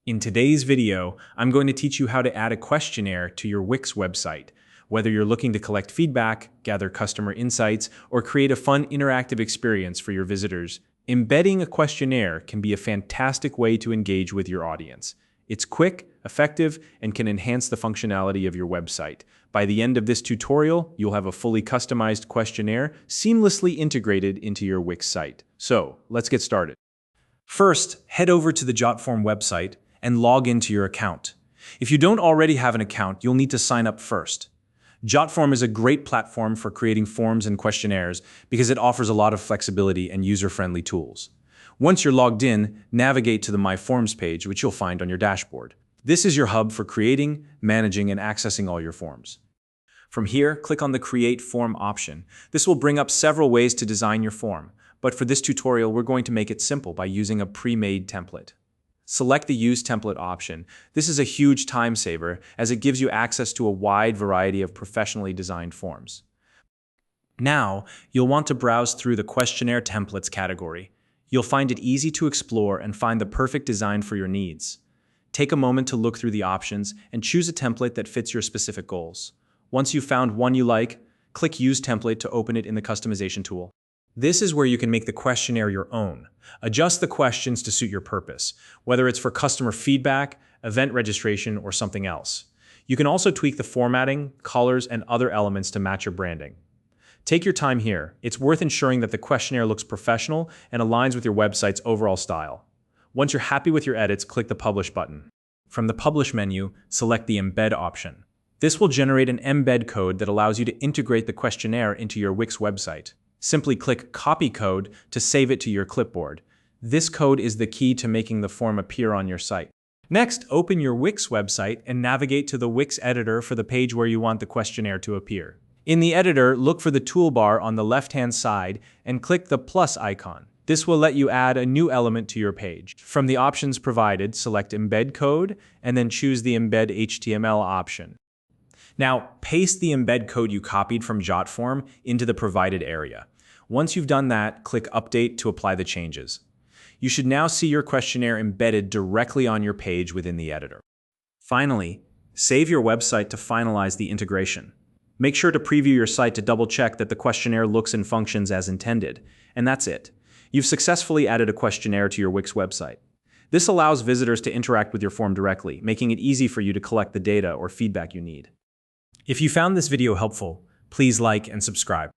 In today's video, I'm going to teach you how to add a questionnaire to your Wix website. Whether you're looking to collect feedback, gather customer insights, or create a fun interactive experience for your visitors, embedding a questionnaire can be a fantastic way to engage with your audience. It's quick, effective, and can enhance the functionality of your website. By the end of this tutorial, you'll have a fully customized questionnaire seamlessly integrated into your Wix site. So, let's get started. First, head over to the Jotform website and log into your account. If you don't already have an account, you'll need to sign up first. Jotform is a great platform for creating forms and questionnaires because it offers a lot of flexibility and user-friendly tools. Once you're logged in, navigate to the My Forms page, which you'll find on your dashboard. This is your hub for creating, managing, and accessing all your forms. From here, click on the Create Form option. This will bring up several ways to design your form, but for this tutorial, we're going to make it simple by using a pre-made template. Select the Use Template option. This is a huge time saver as it gives you access to a wide variety of professionally designed forms. Now, you'll want to browse through the Questionnaire Templates category. You'll find it easy to explore and find the perfect design for your needs. Take a moment to look through the options and choose a template that fits your specific goals. Once you've found one you like, click Use Template to open it in the Customization tool. This is where you can make the questionnaire your own. Adjust the questions to suit your purpose, whether it's for customer feedback, event registration, or something else. You can also tweak the formatting, colors, and other elements to match your branding. Take your time here. It's worth ensuring that the questionnaire looks professional and aligns with your website's overall style. Once you're happy with your edits, click the Publish button. From the Publish menu, select the Embed option. This will generate an embed code that allows you to integrate the questionnaire into your Wix website. Simply click Copy Code to save it to your clipboard. This code is the key to making the form appear on your site. Next, open your Wix website and navigate to the Wix editor for the page where you want the questionnaire to appear. In the editor, look for the toolbar on the left-hand side and click the plus icon. This will let you add a new element to your page. From the options provided, select Embed Code and then choose the Embed HTML option. Now, paste the embed code you copied from Jotform into the provided area. Once you've done that, click Update to apply the changes. You should now see your questionnaire embedded directly on your page within the editor. Finally, save your website to finalize the integration. Make sure to preview your site to double-check that the questionnaire looks and functions as intended. And that's it. You've successfully added a questionnaire to your Wix website. This allows visitors to interact with your form directly, making it easy for you to collect the data or feedback you need. If you found this video helpful, please like and subscribe.